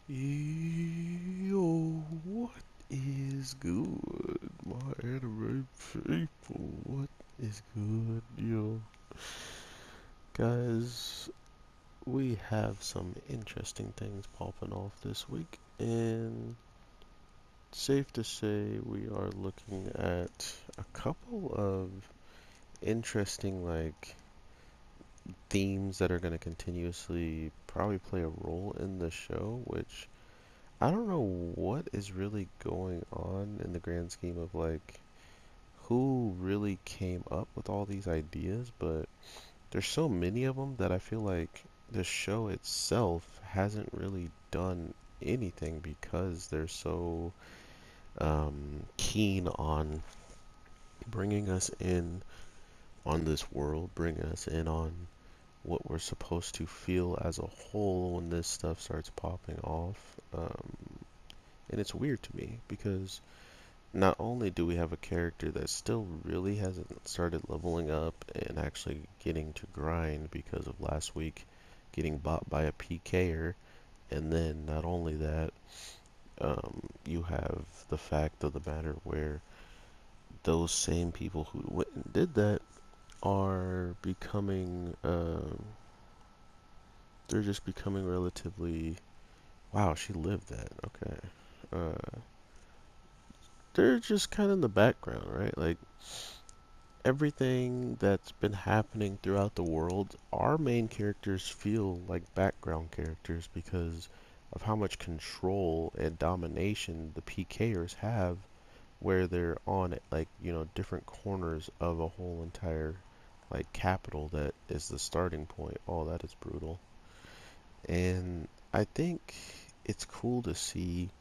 Yo, what is good, my anime people? What is good, yo? Guys, we have some interesting things popping off this week, and safe to say we are looking at a couple of interesting, themes that are going to continuously probably play a role in the show, which I don't know what is really going on in the grand scheme of who really came up with all these ideas, but there's so many of them that I feel like the show itself hasn't really done anything because they're so keen on bringing us in on this world, bringing us in on what we're supposed to feel as a whole when this stuff starts popping off. And it's weird to me because not only do we have a character that still really hasn't started leveling up and actually getting to grind because of last week getting bought by a PKer, and then not only that, you have the fact of the matter where those same people who went and did that are becoming, they're just becoming relatively, wow, she lived that, okay. They're just kind of in the background, right? Like, everything that's been happening throughout the world, our main characters feel like background characters because of how much control and domination the PKers have, where they're on different corners of a whole entire capital that is the starting point. Oh, that is brutal. And I think it's cool to see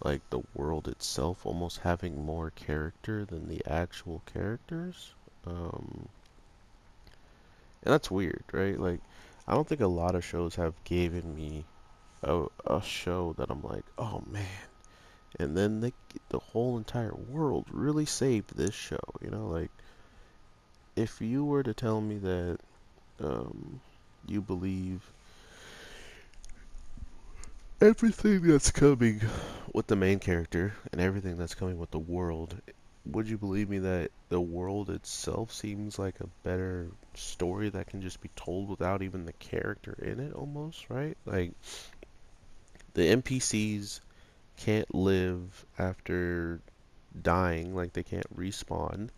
the world itself almost having more character than the actual characters. Um, And that's weird, right? Like, I don't think a lot of shows have given me a show that I'm like, oh man. And then the whole entire world really saved this show, you know? Like, if you were to tell me that um, you believe everything that's coming with the main character and everything that's coming with the world, would you believe me that the world itself seems like a better story that can just be told without even the character in it almost, right? Like the NPCs can't live after dying, like they can't respawn,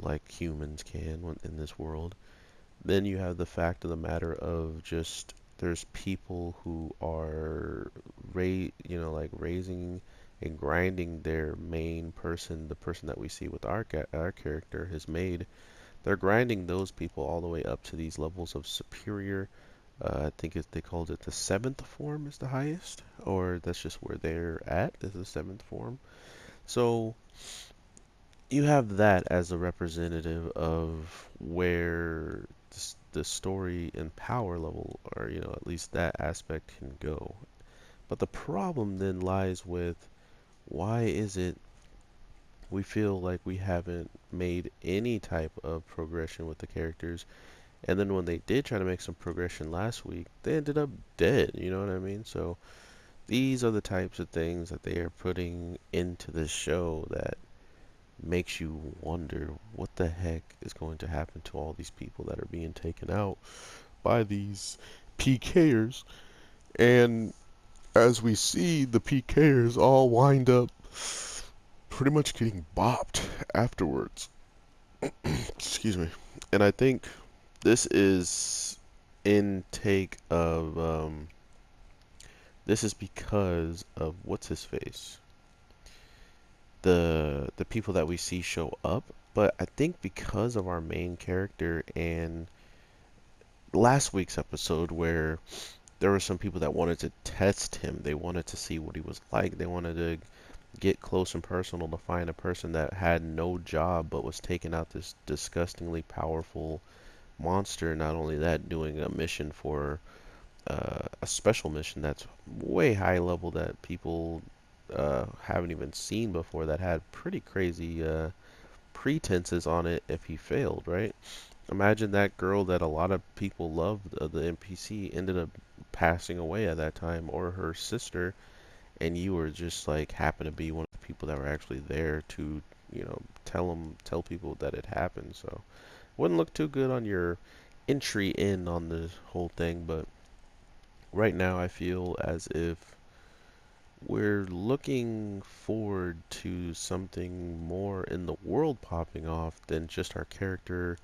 like humans can in this world. Then you have the fact of the matter of just there's people who are raising and grinding their main person, the person that we see with our character, his maid. They're grinding those people all the way up to these levels of superior. I think they called it the seventh form is the highest, or that's just where they're at is the seventh form. So you have that as a representative of where the story and power level, or at least that aspect can go. But the problem then lies with why is it we feel like we haven't made any type of progression with the characters, and then when they did try to make some progression last week, they ended up dead, you know what I mean? So these are the types of things that they are putting into this show that makes you wonder what the heck is going to happen to all these people that are being taken out by these PKers. And as we see, the PKers all wind up pretty much getting bopped afterwards. Excuse me. And I think this is intake of this is because of what's his face, the people that we see show up. But I think because of our main character and last week's episode where there were some people that wanted to test him, they wanted to see what he was like, they wanted to get close and personal to find a person that had no job but was taking out this disgustingly powerful monster. Not only that, doing a mission for a special mission that's way high level that people haven't even seen before, that had pretty crazy pretenses on it if he failed, right? Imagine that girl that a lot of people loved, the NPC, ended up passing away at that time, or her sister, and you were just like happen to be one of the people that were actually there to, tell people that it happened. So wouldn't look too good on your entry in on the whole thing. But right now I feel as if we're looking forward to something more in the world popping off than just our character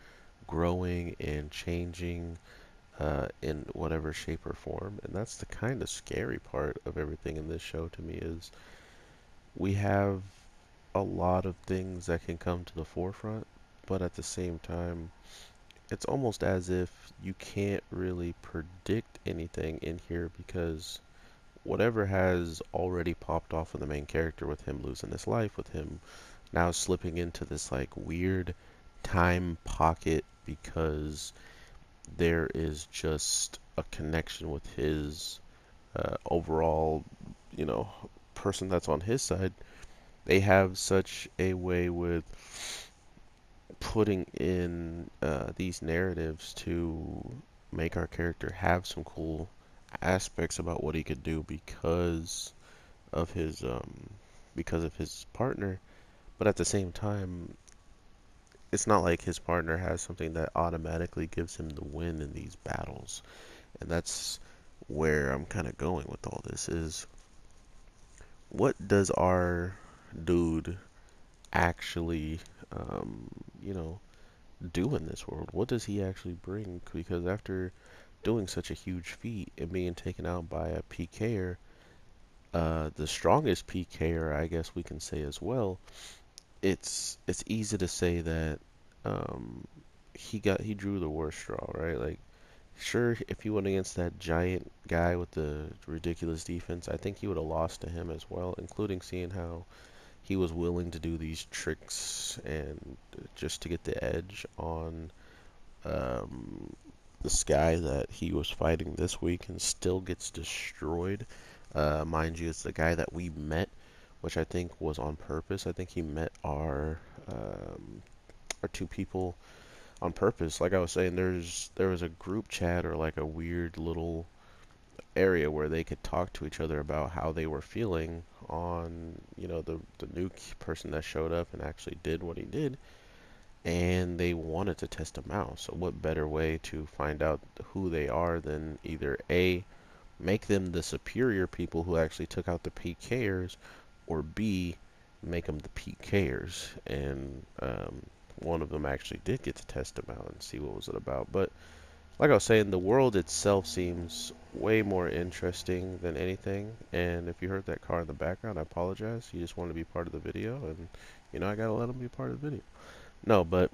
growing and changing in whatever shape or form. And that's the kind of scary part of everything in this show to me is we have a lot of things that can come to the forefront, but at the same time, it's almost as if you can't really predict anything in here because whatever has already popped off of the main character with him losing his life, with him now slipping into this like weird time pocket because there is just a connection with his overall, you know, person that's on his side. They have such a way with putting in these narratives to make our character have some cool aspects about what he could do of his because of his partner, but at the same time, it's not like his partner has something that automatically gives him the win in these battles. And that's where I'm kind of going with all this is what does our dude actually um, you know do in this world? What does he actually bring? Because after doing such a huge feat and being taken out by a PKer, the strongest PKer, I guess we can say as well, it's easy to say that um, he drew the worst straw, right? Like, sure, if he went against that giant guy with the ridiculous defense, I think he would have lost to him as well, including seeing how he was willing to do these tricks and just to get the edge on um, this guy that he was fighting this week and still gets destroyed. Mind you, it's the guy that we met, which I think was on purpose. I think he met our two people on purpose. Like I was saying, there was a group chat or like a weird little area where they could talk to each other about how they were feeling on, the new person that showed up and actually did what he did, and they wanted to test him out. So what better way to find out who they are than either A, make them the superior people who actually took out the PKers, or B, make them the PKers. And one of them actually did get to test him out and see what was it about. But like I was saying, the world itself seems way more interesting than anything. And if you heard that car in the background, I apologize. He just wanted to be part of the video, and I gotta let him be part of the video. No, but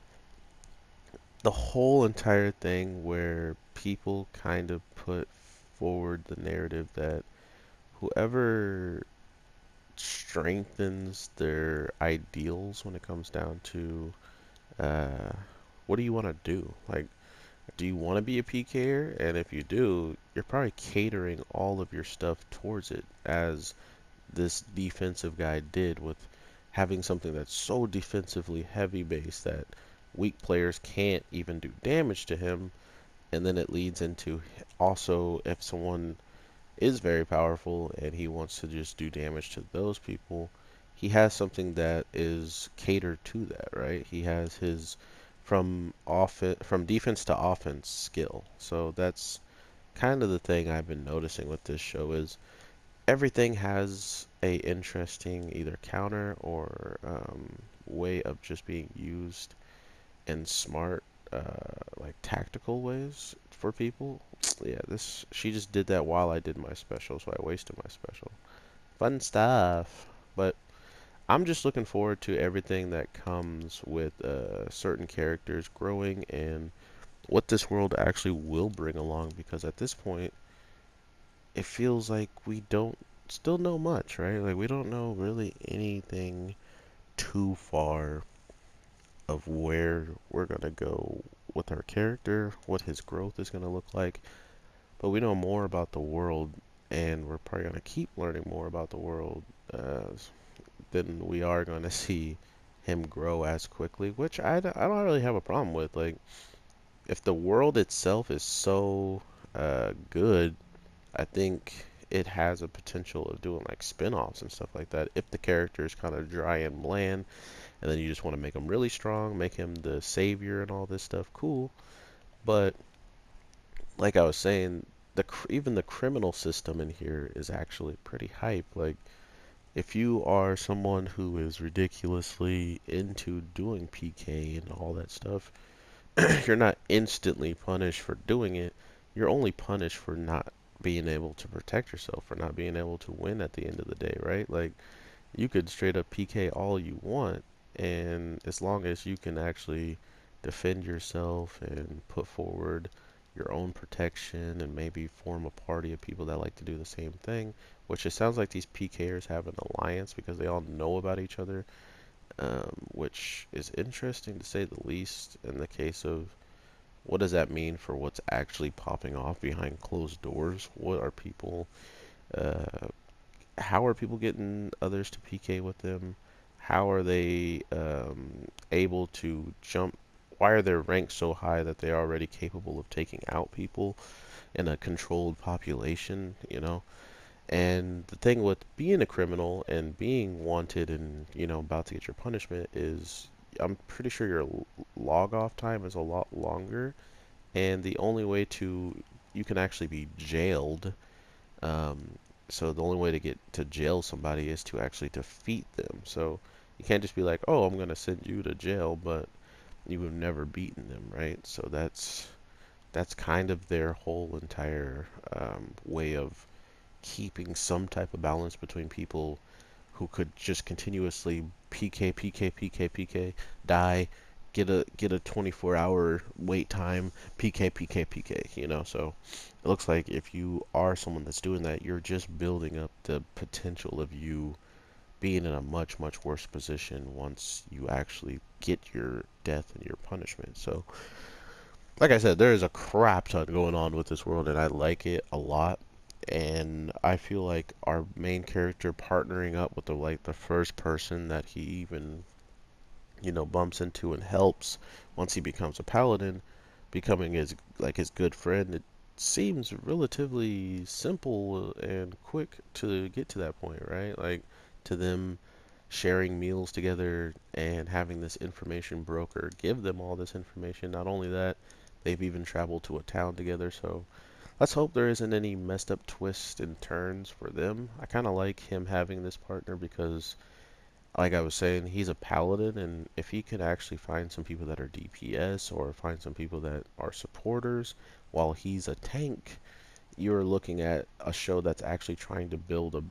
the whole entire thing where people kind of put forward the narrative that whoever strengthens their ideals when it comes down to uh, what do you want to do? Like, do you want to be a PKer? And if you do, you're probably catering all of your stuff towards it, as this defensive guy did with having something that's so defensively heavy based that weak players can't even do damage to him. And then it leads into also if someone is very powerful and he wants to just do damage to those people, he has something that is catered to that, right? He has his from defense to offense skill. So that's kind of the thing I've been noticing with this show is everything has a interesting either counter or way of just being used in smart like tactical ways for people. Yeah, this she just did that while I did my special, so I wasted my special. Fun stuff. But I'm just looking forward to everything that comes with certain characters growing and what this world actually will bring along, because at this point it feels like we don't still know much, right? Like we don't know really anything too far of where we're gonna go with our character, what his growth is gonna look like. But we know more about the world, and we're probably gonna keep learning more about the world uh, than we are gonna see him grow as quickly, which I don't really have a problem with. Like, if the world itself is so good, I think it has a potential of doing like spin-offs and stuff like that if the character is kind of dry and bland, and then you just want to make him really strong, make him the savior and all this stuff. Cool, but like I was saying, even the criminal system in here is actually pretty hype. Like, if you are someone who is ridiculously into doing PK and all that stuff, you're not instantly punished for doing it. You're only punished for not being able to protect yourself, for not being able to win at the end of the day, right? Like, you could straight up PK all you want, and as long as you can actually defend yourself and put forward your own protection and maybe form a party of people that like to do the same thing, which it sounds like these PKers have an alliance because they all know about each other, which is interesting to say the least in the case of what does that mean for what's actually popping off behind closed doors? What are people uh, how are people getting others to PK with them? How are they able to jump? Why are their ranks so high that they're already capable of taking out people in a controlled population, you know? And the thing with being a criminal and being wanted and, about to get your punishment is I'm pretty sure your log off time is a lot longer. And the only way you can actually be jailed, um, so the only way to get to jail somebody is to actually defeat them. So you can't just be like, "Oh, I'm gonna send you to jail," but you have never beaten them, right? So that's kind of their whole entire way of keeping some type of balance between people who could just continuously PK, PK, PK, PK, die, get a 24-hour wait time, PK, PK, PK, So it looks like if you are someone that's doing that, you're just building up the potential of you being in a much, much worse position once you actually get your death and your punishment. So, like I said, there is a crap ton going on with this world, and I like it a lot. And I feel like our main character partnering up with the first person that he even bumps into and helps once he becomes a paladin, becoming his good friend. It seems relatively simple and quick to get to that point, right? Like, to them sharing meals together and having this information broker give them all this information. Not only that, they've even traveled to a town together. So let's hope there isn't any messed up twists and turns for them. I kind of like him having this partner because, like I was saying, he's a paladin, and if he could actually find some people that are DPS or find some people that are supporters while he's a tank, you're looking at a show that's actually trying to build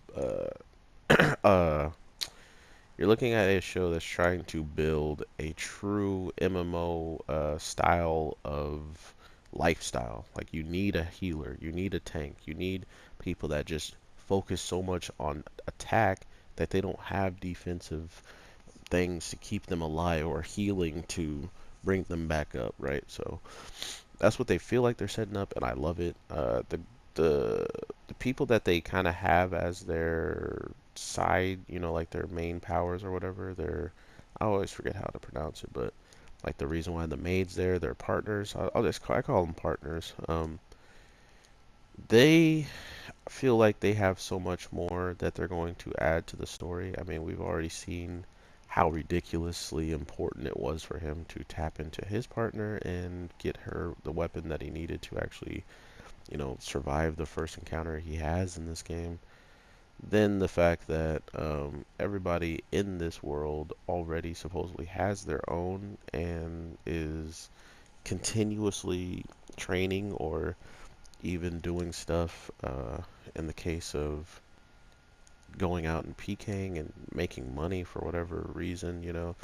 you're looking at a show that's trying to build a true MMO style of lifestyle. Like, you need a healer, you need a tank, you need people that just focus so much on attack that they don't have defensive things to keep them alive or healing to bring them back up, right? So that's what they feel like they're setting up, and I love it. The the people that they kind of have as their side, like their main powers or whatever, I always forget how to pronounce it, but like the reason why the maid's there, their partners, I call them partners. They feel like they have so much more that they're going to add to the story. I mean, we've already seen how ridiculously important it was for him to tap into his partner and get her the weapon that he needed to actually, survive the first encounter he has in this game. Then the fact that everybody in this world already supposedly has their own and is continuously training or even doing stuff in the case of going out and PKing and making money for whatever reason,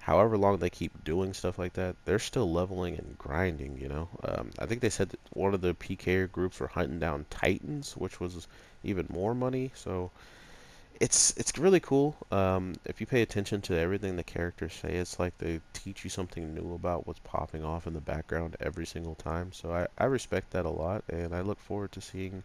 however long they keep doing stuff like that, they're still leveling and grinding, I think they said that one of the PK groups were hunting down Titans, which was even more money. So it's really cool. If you pay attention to everything the characters say, it's like they teach you something new about what's popping off in the background every single time. So I respect that a lot, and I look forward to seeing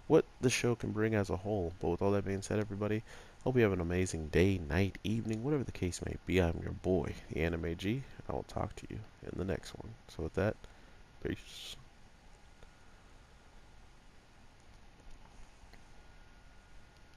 what the show can bring as a whole. But with all that being said, everybody, hope you have an amazing day, night, evening, whatever the case may be. I'm your boy, the Anime G. I will talk to you in the next one. So with that, peace.